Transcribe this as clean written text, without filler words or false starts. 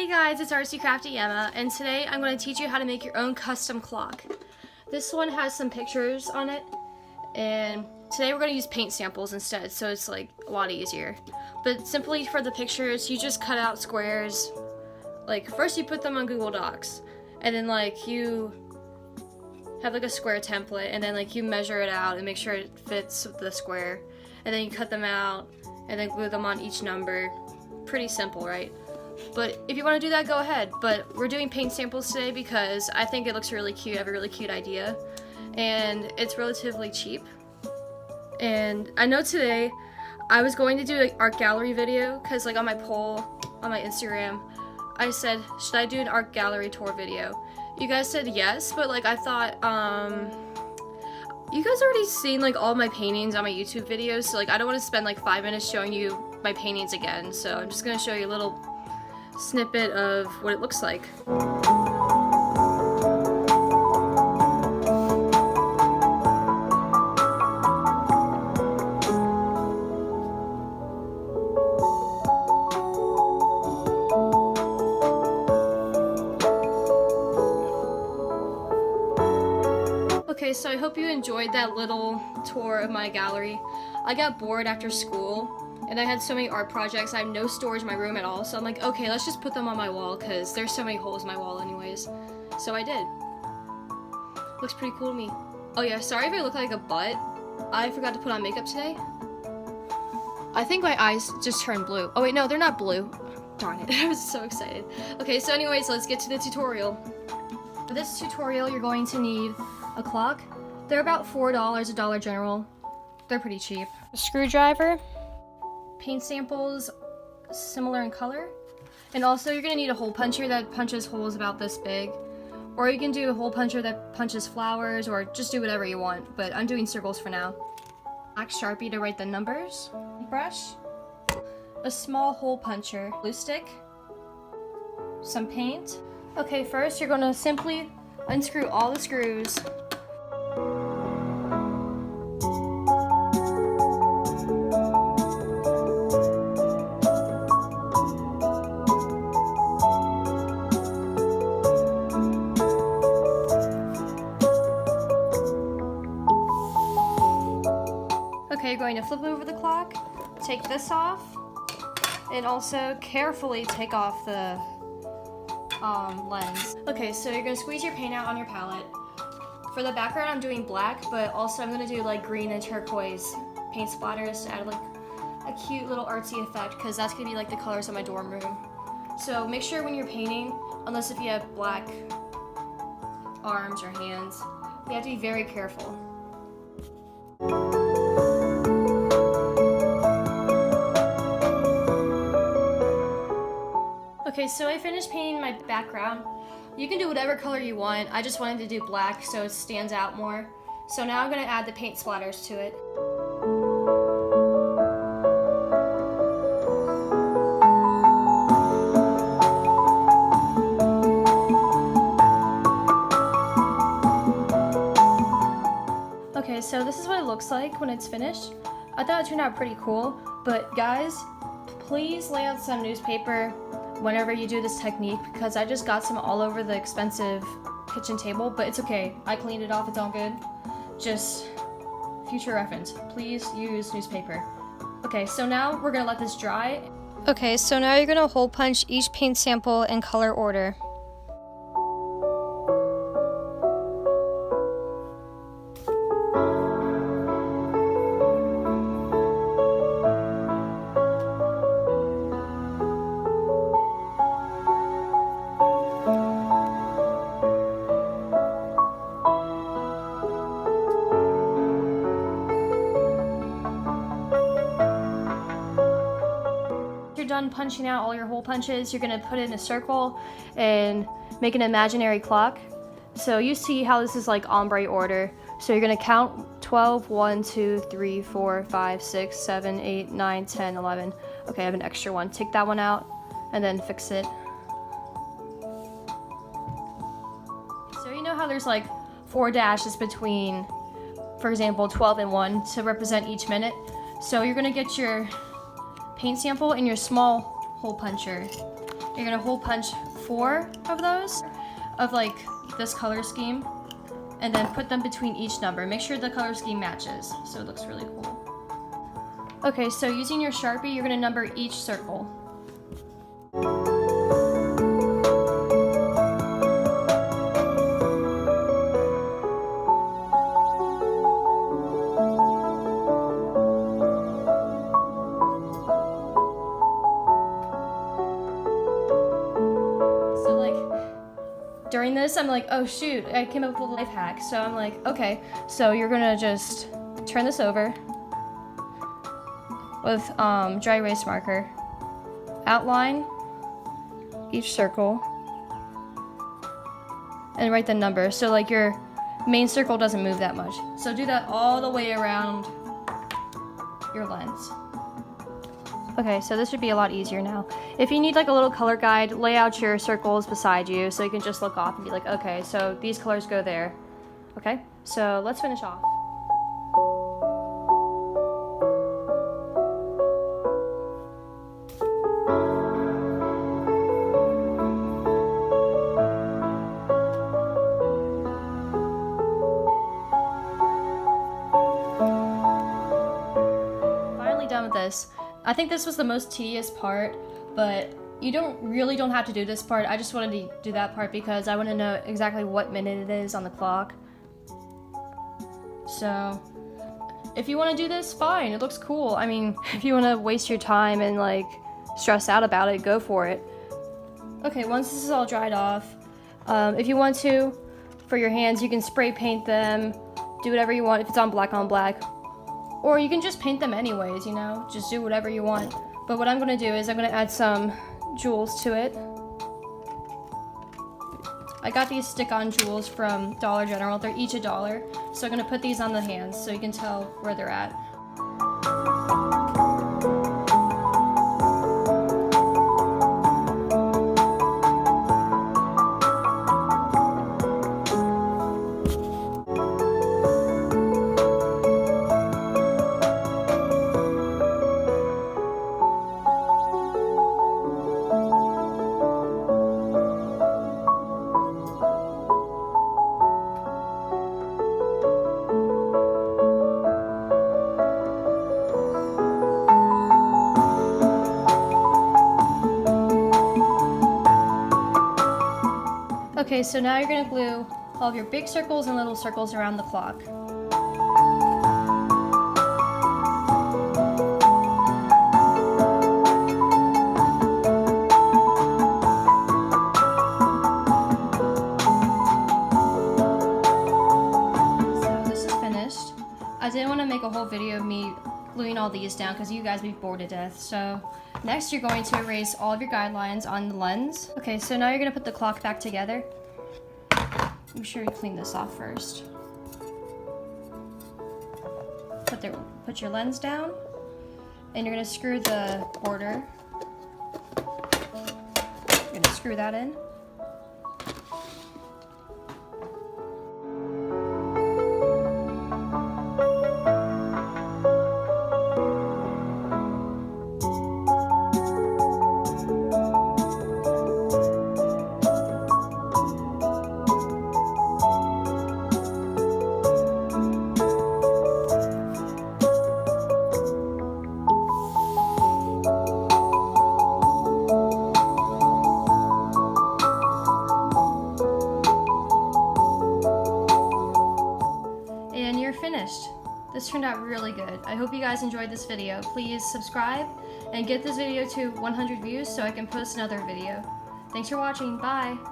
Hey guys, it's Artsy Crafty Emma, and today I'm going to teach you how to make your own custom clock. This one has some pictures on it, and today we're going to use paint samples instead, so it's like a lot easier. But simply for the pictures, you just cut out squares. Like first you put them on Google Docs, and then like you have like a square template, and then like you measure it out and make sure it fits the square, and then you cut them out and then glue them on each number. Pretty simple, right? But if you want to do that, go ahead. But we're doing paint samples today because I think it looks really cute. I have a really cute idea, and it's relatively cheap. And I know today I was going to do an art gallery video because like on my poll on my Instagram I said, should I do an art gallery tour video? You guys said yes, but like I thought you guys already seen like all my paintings on my YouTube videos, so like I don't want to spend like 5 minutes showing you my paintings again, so I'm just gonna show you a little snippet of what it looks like. Okay, so I hope you enjoyed that little tour of my gallery. I got bored after school, and I had so many art projects. I have no storage in my room at all, so I'm like, okay, let's just put them on my wall because there's so many holes in my wall anyways. So I did. Looks pretty cool to me. Oh yeah, sorry if I look like a butt. I forgot to put on makeup today. I think my eyes just turned blue. Oh wait, no, they're not blue. Darn it, I was so excited. Okay, so anyways, let's get to the tutorial. For this tutorial, you're going to need a clock. They're about $4 at Dollar General. They're pretty cheap. A screwdriver, paint samples similar in color, and also you're gonna need a hole puncher that punches holes about this big, or you can do a hole puncher that punches flowers, or just do whatever you want, but I'm doing circles for now. Black Sharpie to write the numbers, brush, a small hole puncher, glue stick, some paint. Okay, first you're gonna simply unscrew all the screws. Okay, you're going to flip over the clock, take this off, and also carefully take off the lens. Okay, so you're gonna squeeze your paint out on your palette. For the background, I'm doing black, but also I'm gonna do like green and turquoise paint splatters to add like a cute little artsy effect, because that's gonna be like the colors of my dorm room. So make sure when you're painting, unless if you have black arms or hands, you have to be very careful. Okay, so I finished painting my background. You can do whatever color you want. I just wanted to do black so it stands out more. So now I'm gonna add the paint splatters to it. Okay, so this is what it looks like when it's finished. I thought it turned out pretty cool, but guys, please lay out some newspaper whenever you do this technique, because I just got some all over the expensive kitchen table, but it's okay. I cleaned it off, it's all good. Just future reference, please use newspaper. Okay, so now we're gonna let this dry. Okay, so now you're gonna hole punch each paint sample in color order. Done punching out all your hole punches, you're gonna put it in a circle and make an imaginary clock. So you see how this is like ombre order. So you're gonna count 12, 1, 2, 3, 4, 5, 6, 7, 8, 9, 10, 11. Okay, I have an extra one. Take that one out and then fix it. So you know how there's like 4 dashes between, for example, 12 and 1 to represent each minute? So you're gonna get your paint sample and your small hole puncher, You're gonna hole punch 4 of those, of like this color scheme, and then put them between each number. Make sure the color scheme matches, so it looks really cool. Okay, so using your Sharpie, you're gonna number each circle. During this, I'm like, oh shoot, I came up with a life hack. So I'm like, okay, so you're gonna just turn this over with dry erase marker, outline each circle, and write the number. So like your main circle doesn't move that much. So do that all the way around your lens. Okay, so this should be a lot easier now. If you need like a little color guide, lay out your circles beside you so you can just look off and be like, okay, so these colors go there. Okay, so let's finish off. Finally done with this. I think this was the most tedious part, but you really don't have to do this part. I just wanted to do that part because I want to know exactly what minute it is on the clock. So if you want to do this, fine, it looks cool. I mean, if you want to waste your time and like stress out about it, go for it. Okay, once this is all dried off, if you want to, for your hands, you can spray paint them, do whatever you want if it's on black. Or you can just paint them anyways, you know, just do whatever you want. But what I'm gonna do is I'm gonna add some jewels to it. I got these stick-on jewels from Dollar General. They're each $1. So I'm gonna put these on the hands so you can tell where they're at. Okay, so now you're gonna glue all of your big circles and little circles around the clock. So this is finished. I didn't want to make a whole video of me gluing all these down because you guys would be bored to death. So next you're going to erase all of your guidelines on the lens. Okay, so now you're gonna put the clock back together. Make sure you clean this off first. Put your lens down, and you're gonna screw the border. You're gonna screw that in. Finished. This turned out really good. I hope you guys enjoyed this video. Please subscribe and get this video to 100 views so I can post another video. Thanks for watching. Bye!